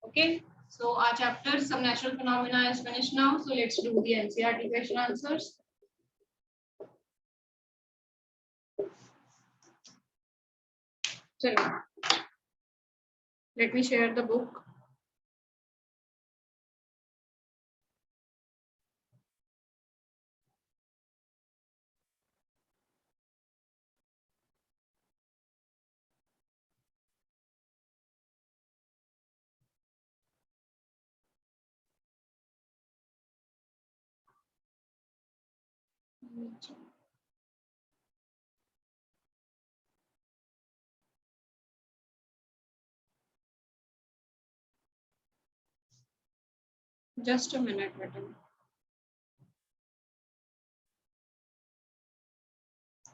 Okay, so our chapter some natural phenomena is finished now. So let's do the NCERT question answers. Chalo. Let me share the book. Just a minute, button.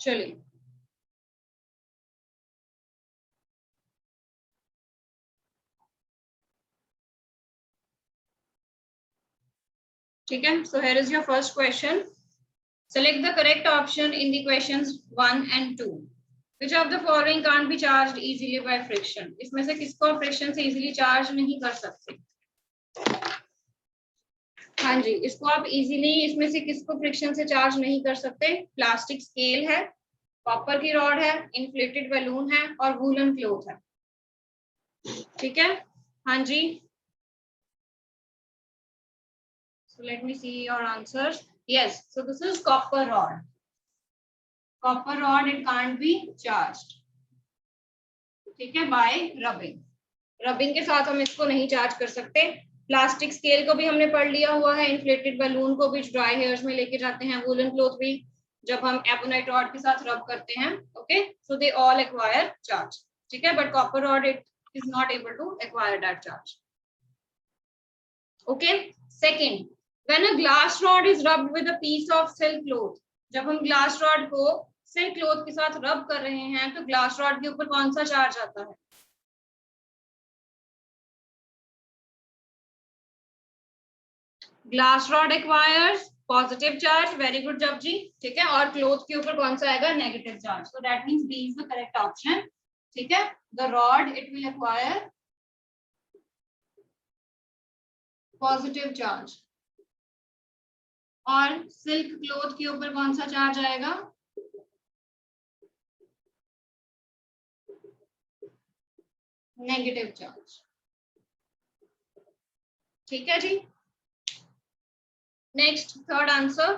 चलिए ठीक है. So here is your first question. Select the correct option in the questions 1 and 2. Which of the following can't be charged easily by friction? इसमें से किसको friction से easily charge नहीं कर सकते? हाँ जी, इसको आप इजीली इसमें से किसको फ्रिक्शन से चार्ज नहीं कर सकते? प्लास्टिक स्केल है, कॉपर की रॉड है, इन्फ्लेटेड बैलून है और वूलन क्लॉथ है. ठीक है. हाँ जी. So let me see your answers. Yes, so this is copper rod. Copper rod, it can't be charged. ठीक है, by rubbing. रबिंग के साथ हम इसको नहीं चार्ज कर सकते. प्लास्टिक स्केल को भी हमने पढ़ लिया हुआ है, इन्फ्लेटेड बैलून को भी ड्राई हेयर्स में लेके जाते हैं, वूलन क्लॉथ भी जब हम एपोनाइट रॉड के साथ रब करते हैं. Okay, so they all acquire charge. ठीक है, but copper rod it is not able to acquire that charge. Okay. Second, when a glass rod is rubbed with a piece of silk cloth. जब हम glass rod को silk cloth के साथ रब कर रहे हैं तो ग्लास रॉड के ऊपर कौन सा चार्ज आता है? Glass rod acquires positive charge. Very good जब जी. ठीक है, और क्लॉथ के ऊपर कौन सा आएगा? Negative charge. So that means B is the correct option. ठीक है, the rod it will acquire positive charge और सिल्क क्लॉथ के ऊपर कौन सा चार्ज आएगा? Negative charge. ठीक है जी. Next, third answer.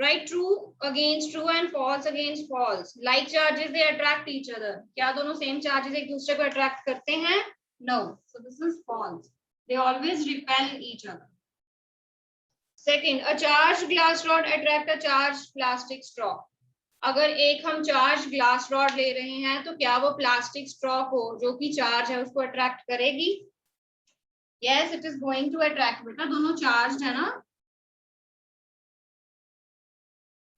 Write true against true and false against false. Like charges they attract each other. क्या दोनों same charges एक दूसरे को attract करते हैं? No. So this is false. They always repel each other. Second, a charged glass rod attract a charged plastic straw. अगर एक हम चार्ज ग्लास रॉड ले रहे हैं तो क्या वो प्लास्टिक स्ट्रॉ को जो कि चार्ज है उसको अट्रैक्ट करेगी? Yes, it is going to attract. बेटा दोनों चार्ज है ना.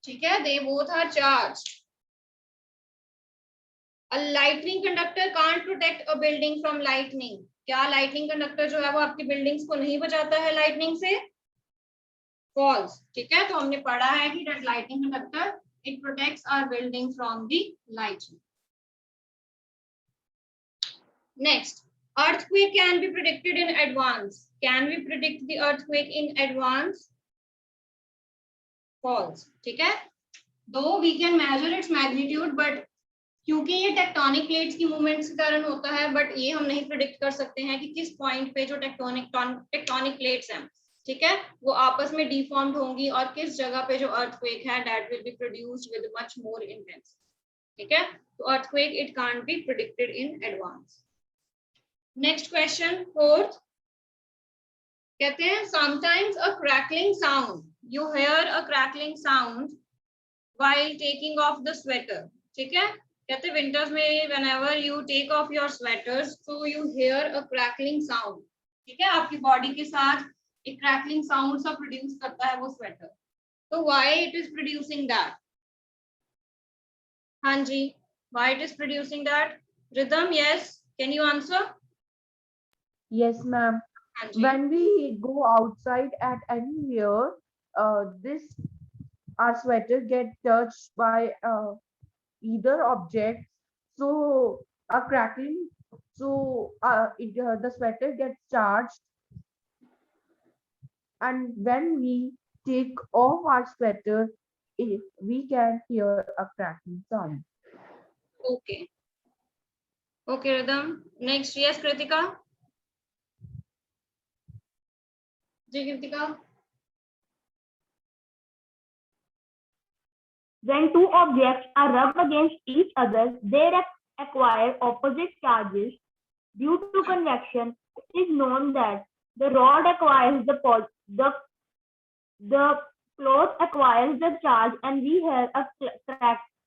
ठीक है, they both are charged. A lightning conductor can't protect a building from lightning. क्या lightning conductor जो है वो आपकी buildings को नहीं बचाता है lightning से? False. ठीक है, तो हमने पढ़ा है कि that lightning conductor it protects our building from the lightning. Next, earthquake can be predicted in advance. Can we predict the earthquake in advance? False. ठीक है, though we can measure its magnitude, but क्योंकि ये tectonic plates की movements के कारण होता है, but ये हम नहीं प्रिडिक्ट कर सकते हैं कि किस पॉइंट पे जो टेक्टोनिक प्लेट्स हैं, ठीक है, वो आपस में डिफॉर्म्ड होंगी और किस जगह पे जो अर्थक्वेक है that will be produced with much more intense. ठीक है, तो earthquake it can't be predicted in advance. Next question, fourth. कहते हैं sometimes a crackling sound, you here a crackling sound while taking of the sweater. ठीक है, कहते winters में whenever you take off your sweaters so you hear a crackling sound. ठीक है, आपकी body के साथ एक क्रैकलिंग साउंड सा प्रोड्यूस करता है वो स्वेटर. तो why it is producing that? हाँ जी, why it is producing that? Rhythm, yes, can you answer? Yes, ma'am. When we go outside at anywhere, this our sweater get touched by either object So a crackling, so the sweater gets charged, and when we take off our sweater, we can hear a cracking sound. Okay. Okay, Rhythm. Next, yes, Kritika. Ji Kritika. When two objects are rubbed against each other, they acquire opposite charges. Due to convection, it is known that the rod acquires the cloth acquires the charge, and we hear a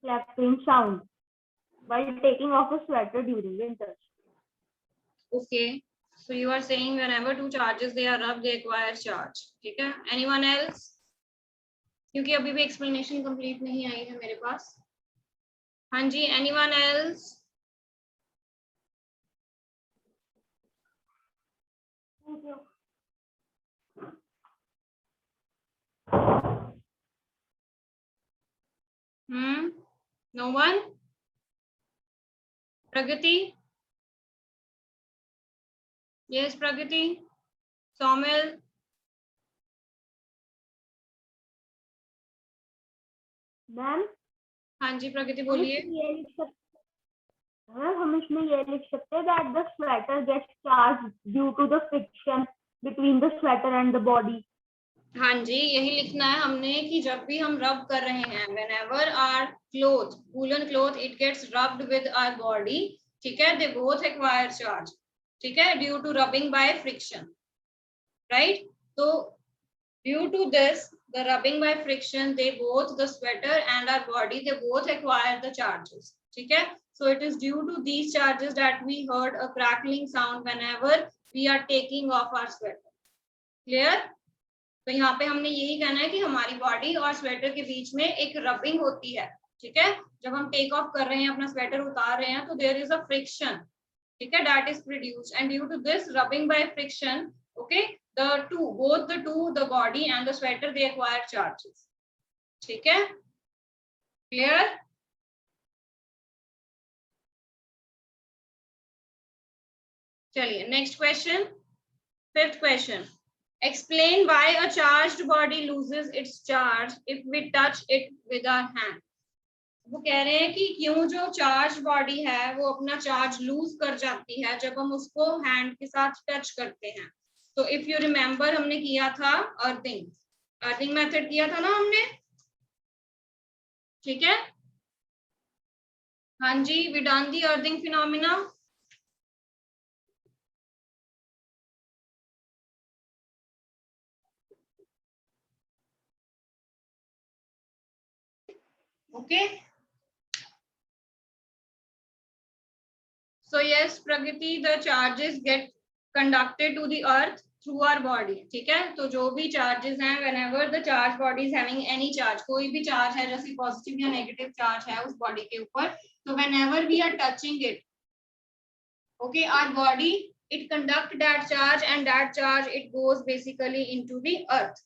crackling sound while taking off a sweater during winters. Okay. So you are saying whenever two charges they are rubbed, they acquire charge. ठीक है? Anyone else? क्योंकि अभी भी explanation complete नहीं आई है मेरे पास. हाँ जी. Anyone else? Thank you. No one? Pragati? Yes, Pragati? Somil? Ma'am हाँ जी प्रगति बोलिए. हम इसमें ये लिख सकते हैं that the sweater gets charged due to the friction between the sweater and the body. हाँ जी यही लिखना है हमने कि जब भी हम रब कर रहे हैं whenever our cloth woolen cloth it gets rubbed with our body, ठीक है, they both acquire charge, ठीक है, due to rubbing by friction, right? So due to this the rubbing by friction they both the sweater and our body they both acquire the charges, ठीक है. So it is due to these charges that we heard a crackling sound whenever we are taking off our sweater. Clear? तो यहाँ पे हमने यही कहना है कि हमारी बॉडी और स्वेटर के बीच में एक रबिंग होती है, ठीक है. जब हम टेक ऑफ कर रहे हैं अपना स्वेटर उतार रहे हैं तो देयर इज अ फ्रिक्शन, ठीक है, that is produced and due to this rubbing by friction, okay, the to both the to the body and the sweater they acquire charges, ठीक है. क्लियर? चलिए next question, fifth question. Explain why a charged body loses its charge if we touch it with our hand. वो कह रहे हैं कि क्यों जो चार्ज बॉडी है वो अपना चार्ज लूज कर जाती है जब हम उसको हैंड के साथ टच करते हैं. तो इफ यू रिमेम्बर हमने किया था अर्थिंग मेथड किया था ना हमने, ठीक है. हाँ जी, we done the earthing phenomena. Okay. So yes, Pragati, the charges get conducted to the earth through our body, ठीक है. तो जो भी charges हैं, whenever the charge body is having any charge, कोई भी charge है जैसे पॉजिटिव या नेगेटिव चार्ज है उस बॉडी के ऊपर, तो whenever we are touching it, okay, our body it conduct that charge and that charge it goes basically into the earth,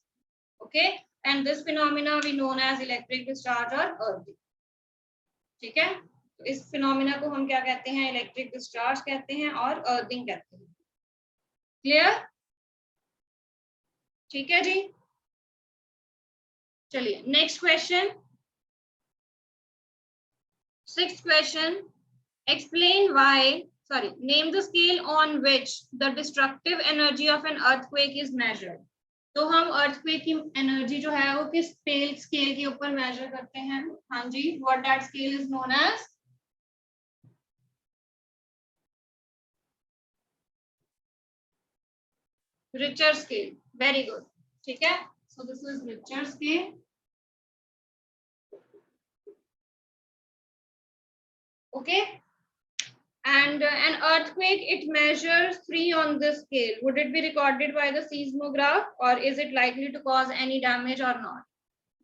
okay, and this phenomena we known as electric discharge or earthing, ठीक है. तो इस phenomena को हम क्या कहते हैं? Electric discharge कहते हैं और अर्थिंग कहते हैं. क्लियर? ठीक है जी. चलिए next question, sixth question. Explain why name the scale on which the destructive energy of an earthquake is measured. तो हम अर्थक्वेक की एनर्जी जो है वो किस स्केल के ऊपर मेजर करते हैं? हाँ जी, what that scale is known as Richter scale. Very good. ठीक है. So this is Richter scale. Okay. And an earthquake it measures 3 on this scale. Would it be recorded by the seismograph or is it likely to cause any damage or not?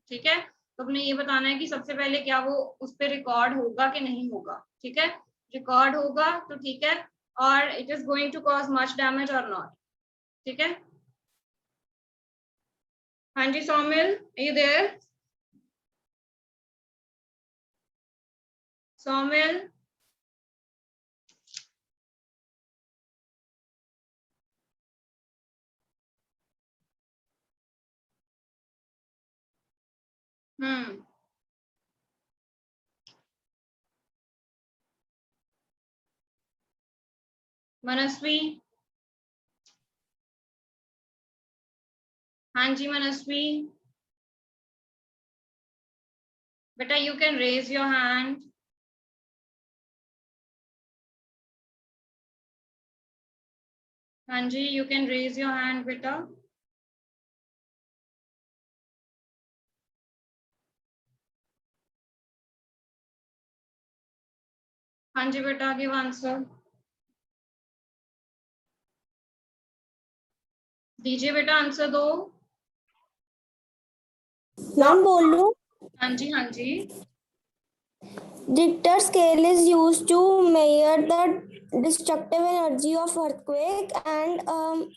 ठीक है. तो अपने ये बताना है कि सबसे पहले क्या वो उस पे रिकॉर्ड होगा कि नहीं होगा. ठीक है. रिकॉर्ड होगा तो ठीक है, और it is going to cause much damage और नॉट. ठीक है. हाँ जी Saumil, are you there? Saumil, मनस्वी, हाँ जी मनस्वी, बेटा you can raise your hand. हाँ जी, you can raise your hand बेटा. हाँ जी बेटा, give answer. दीजिए बेटा आंसर दो. मैम बोल लूं? हाँ जी, हाँ जी. Richter scale is used to measure the destructive energy of earthquake, and the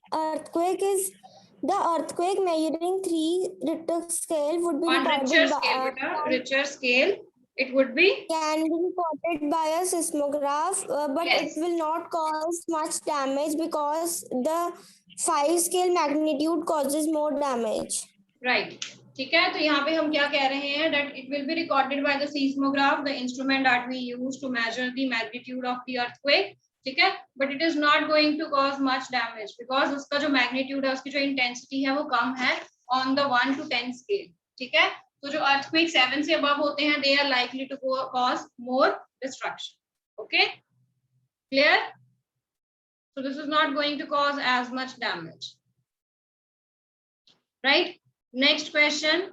earthquake measuring 3 Richter scale would be On recorded Richter scale बेटा, Richter scale it would be can be recorded by a seismograph, but Yes. it will not cause much damage because the 5 scale magnitude causes more damage. right. ठीक है, तो यहाँ पे हम क्या कह रहे हैं that it will be recorded by the seismograph, the instrument that we use to measure the magnitude of the earthquake. ठीक है, but it is not going to cause much damage because उसका जो magnitude है, उसकी जो intensity है वो कम है on the 1 to 10 scale. ठीक है, तो जो earthquake 7 से above होते हैं, they are likely to cause more destruction. Okay, clear? So this is not going to cause as much damage. Right? Next question.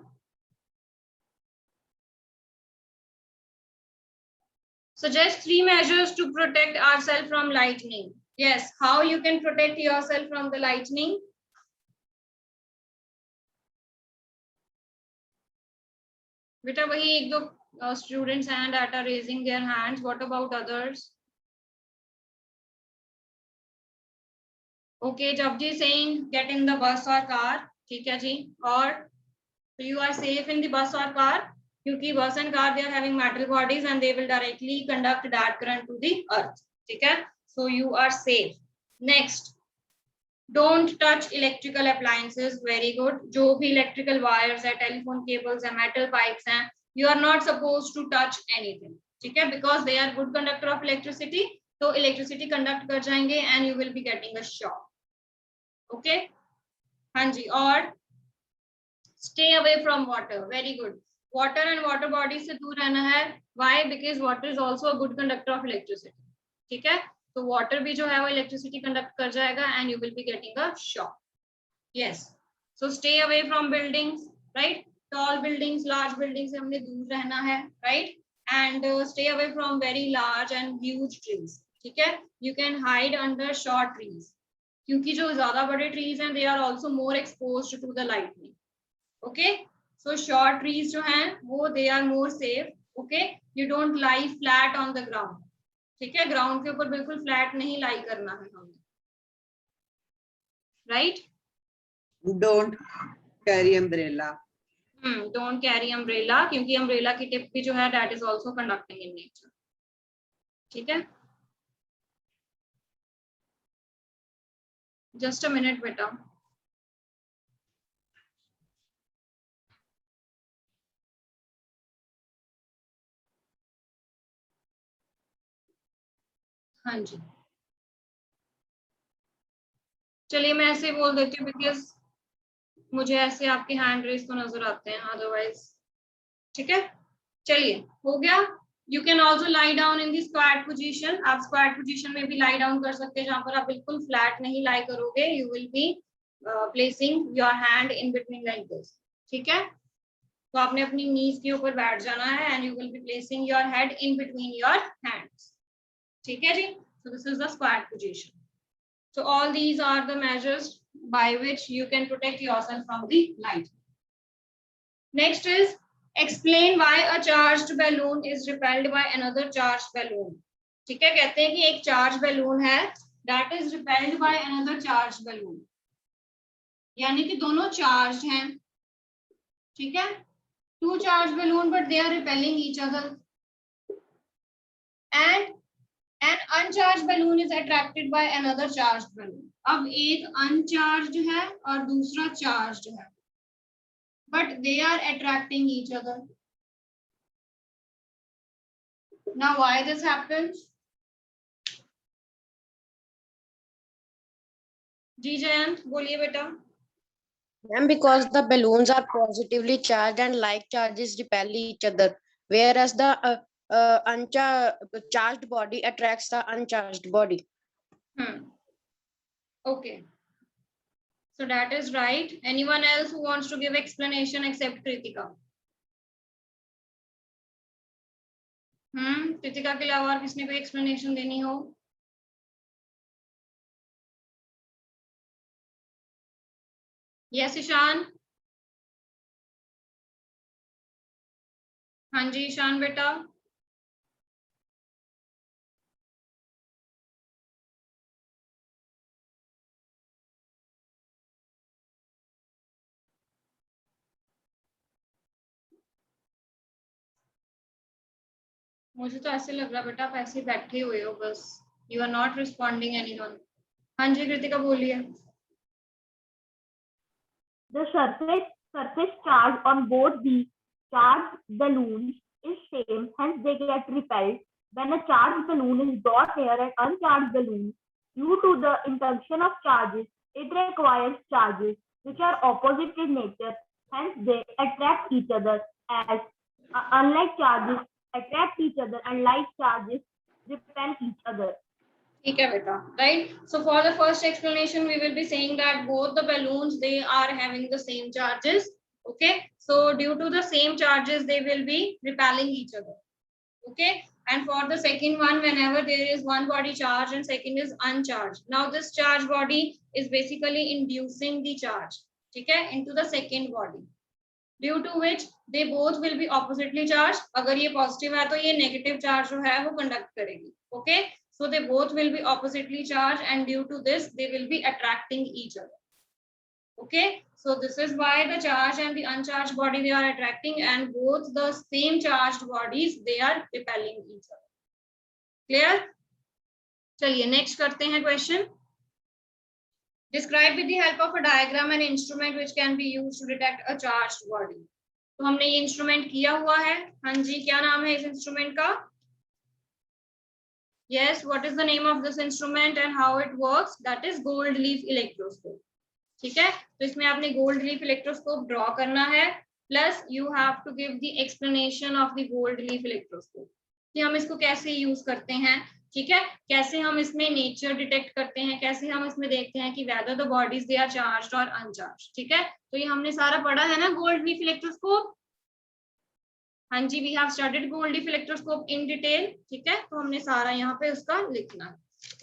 Suggest 3 measures to protect ourselves from lightning. Yes, how you can protect yourself from the lightning? Beta, wahi ek do students and that are raising their hands. What about others? Okay, Japji saying get in the bus or car. ठीक है जी. Or so you are safe in the bus or car. क्योंकि bus and car they are having metal bodies and they will directly conduct that current to the earth. ठीक है? So you are safe. Next, don't touch electrical appliances. Very good. जो भी electrical wires है, telephone cables है, metal pipes हैं, you are not supposed to touch anything. ठीक है? Because they are good conductor of electricity. तो electricity conduct कर जाएंगे and you will be getting a shock. Okay? हाँ जी. और stay away from water. Very good. Water and water bodies से दूर रहना है. Why? Because water is also a good conductor of electricity. ठीक है, तो water भी जो है वो electricity conduct कर जाएगा and you will be getting a shock. Yes. So stay away from buildings, right? Tall buildings, large buildings से हमने दूर रहना है, right? And stay away from very large and huge trees. ठीक है? You can hide under short trees. क्योंकि जो ज़्यादा बड़े trees हैं, they are also more exposed to the lightning. Okay? So short trees जो हैं वो they are more safe. Okay? You don't lie flat on the ground. ठीक है, ग्राउंड के ऊपर बिल्कुल फ्लैट नहीं लाई करना है हमें. Right? Don't carry umbrella. Don't carry umbrella, क्योंकि अम्ब्रेला की टिप भी जो है that is also conducting in nature. ठीक है, जस्ट अ मिनट बेटा. हाँ जी, चलिए मैं ऐसे बोल देती हूँ बिकॉज मुझे ऐसे आपके हैंड रेस तो नजर आते हैं, अदरवाइज. ठीक है, चलिए हो गया. You can also lie down in the squat position. आप स्क्वाट पोजिशन में भी लाई डाउन कर सकते हैं, जहां पर आप बिल्कुल फ्लैट नहीं लाई करोगे. You will be placing your hand in between like this. ठीक है, तो आपने अपनी नीज के ऊपर बैठ जाना है and you will be placing your head in between your hands. ठीक है जी, so this is the squat position. So all these are the measures by which you can protect yourself from the light. Next is explain why a charged balloon is repelled by another charged balloon. ठीक है, कहते हैं कि एक charged balloon है that is repelled by another charged balloon. यानी कि दोनों charged हैं. ठीक है, two charged balloon but they are repelling each other. And an uncharged balloon is attracted by another charged balloon. अब एक uncharged है और दूसरा charged है. but they are attracting each other. Now why this happens? जी जयंत बोलिए बेटा. Ma'am, because the balloons are positively charged and like charges repel each other, whereas the charged body attracts the uncharged body. Okay. So that is right. Anyone else who wants to give explanation except Kritika? Kritika के अलावा और किसने कोई explanation देनी हो? Yes Ishan. हाँ जी ईशान बेटा. मुझे तो ऐसे लग रहा बेटा आप ऐसे बैठे हुए हो बस. You are not responding anyone. हाँ जी कृतिका बोलिए. The surface charge on both the charged balloons is same, hence they get repelled. When a charged balloon is brought near an uncharged balloon, due to the interaction of charges, it requires charges which are opposite in nature, hence they attract each other, as unlike charges attract each other and like charges repel each other. ठीक है बेटा. Right. So for the first explanation we will be saying that both the balloons they are having the same charges. Okay. So due to the same charges they will be repelling each other. Okay. And for the second one, whenever there is one body charged and second is uncharged, now this charged body is basically inducing the charge, ठीक है, into the second body, due to which they both will be oppositely charged. अगर ये positive है तो ये negative charge जो है वो conduct करेगी. Okay. So they both will be oppositely charged and due to this they will be attracting each other. Okay. So this is why the charged and the uncharged body they are attracting and both the same charged bodies they are repelling each other. Clear? चलिए next करते हैं question. Describe with the help of a diagram an instrument which can be used to detect a charged body. तो हमने ये instrument किया हुआ है. हाँ जी क्या नाम है इस instrument का? Yes, what is the name of this instrument and how it works? That is gold leaf electroscope. ठीक है, तो इसमें आपने gold leaf electroscope draw करना है. Plus you have to give the explanation of the gold leaf electroscope. कि हम इसको कैसे यूज करते हैं, ठीक है, कैसे हम इसमें नेचर डिटेक्ट करते हैं, कैसे हम इसमें देखते हैं कि whether the bodies they are charged or uncharged. ठीक है, तो ये हमने सारा पढ़ा है ना gold leaf electroscope. हाँ जी, we have studied gold leaf electroscope in detail. ठीक है, तो हमने सारा यहाँ पे उसका लिखना है.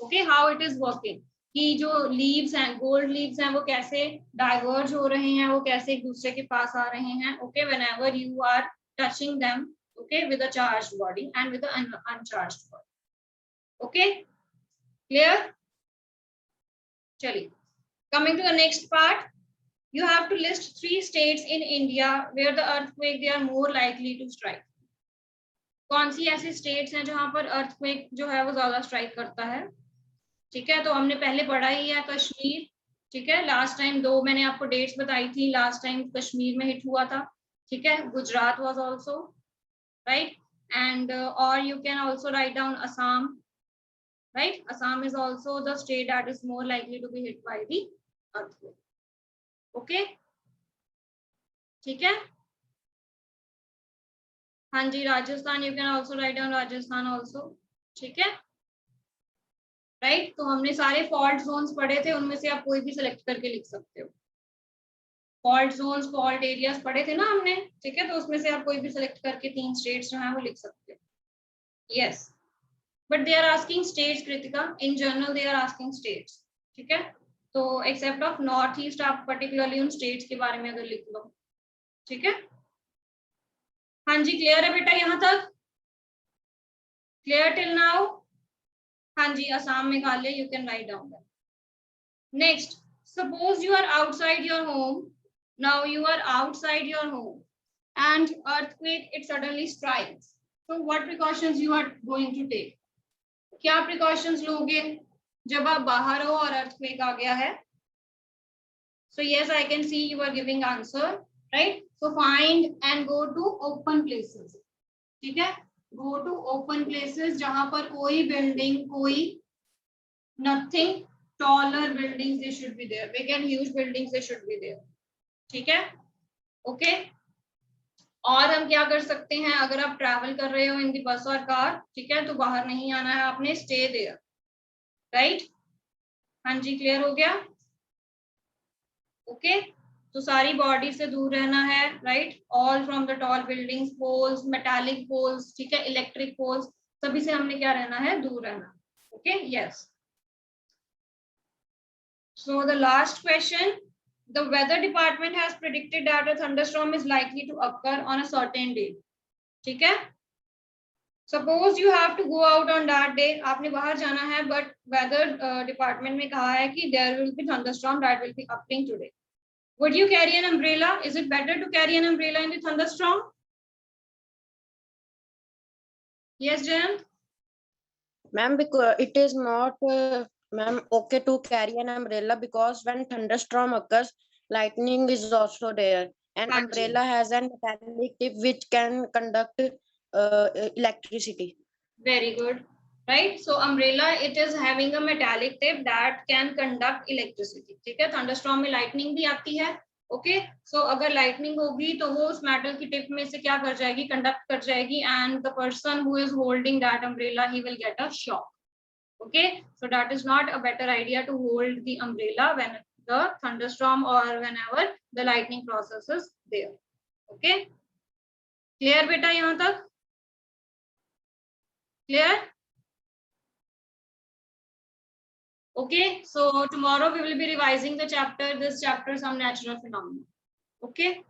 Okay, how it is working, कि जो लीव्स हैं, गोल्ड लीव्स हैं, वो कैसे डाइवर्ज हो रहे हैं, वो कैसे एक दूसरे के पास आ रहे हैं. Okay, whenever you are touching them, okay, with a charged body and with a uncharged body. Okay, clear? चलिए, coming to the next part. You have to list 3 states in India where the earthquake they are more likely to strike. कौन सी ऐसी states हैं जहां पर earthquake जो है वो ज्यादा strike करता है. ठीक है, तो हमने पहले पढ़ा ही है कश्मीर. ठीक है, लास्ट टाइम 2 मैंने आपको डेट्स बताई थी. लास्ट टाइम कश्मीर में हिट हुआ था. ठीक है, Gujarat was also right and or you can also write down Assam. Right, Assam is also the state that is more likely to be hit by the earthquake. Okay, ठीक है. हाँ जी, Rajasthan, you can also write down Rajasthan also. ठीक है, right. तो हमने सारे fault Jones पढ़े थे, उनमें से आप कोई भी सिलेक्ट करके लिख सकते हो. फॉल्ट जोन्स, फॉल्ट एरियाज पढ़े थे ना हमने. ठीक है, तो उसमें से आप कोई भी सिलेक्ट करके 3 स्टेट्स जो हैं वो लिख सकते हो. Yes, but they are asking states Kritika, in general they are asking states. ठीक है, तो एक्सेप्ट ऑफ नॉर्थ ईस्ट आप पर्टिकुलरली उन स्टेट्स के बारे में अगर लिख लो. ठीक है, हाँ जी, क्लियर है बेटा यहाँ तक? Clear till now? हाँ जी, Assam Meghalaya, you can write down that. Next, suppose you are outside your home. Now you are outside your home and earthquake it suddenly strikes. So what precautions you are going to take? क्या precautions लोगे जब आप बाहर हो और earthquake आ गया है? So yes, I can see you are giving answer, right? So find and go to open places. ठीक है, go to open places जहां पर कोई building, कोई nothing, taller buildings they should be there, big and huge buildings they should be there. ठीक है, okay. और हम क्या कर सकते हैं, अगर आप ट्रैवल कर रहे हो इन दी बस और कार, ठीक है, तो बाहर नहीं आना है आपने, स्टे देयर, राइट। हाँ जी, क्लियर हो गया, ओके। तो सारी बॉडी से दूर रहना है, right. All from the tall buildings, poles, metallic poles, ठीक है, इलेक्ट्रिक पोल्स, सभी से हमने क्या रहना है, दूर रहना, okay, yes. So the last question, the weather department has predicted that a thunderstorm is likely to occur on a certain day. ठीक है, suppose you have to go out on that day, आपने बाहर जाना है, but weather department में कहा है कि there will be thunderstorm that will be occurring today. Would you carry an umbrella? Is it better to carry an umbrella in the thunderstorm? Yes, Jan? Ma'am, because it is not, ma'am, okay to carry an umbrella because when thunderstorm occurs, lightning is also there, and हाँ जी। umbrella has an metallic tip which can conduct electricity. Very good, right? So umbrella, it is having a metallic tip that can conduct electricity. ठीक है, thunderstorm में lightning भी आती है, okay? So अगर lightning होगी तो वो उस metal की tip में से क्या कर जाएगी, conduct कर जाएगी, and the person who is holding that umbrella, he will get a shock. Okay, so that is not a better idea to hold the umbrella when the thunderstorm or whenever the lightning process is there. Okay, clear beta यहाँ तक? Clear? Okay, so tomorrow we will be revising the chapter, this chapter, some natural phenomena. Okay.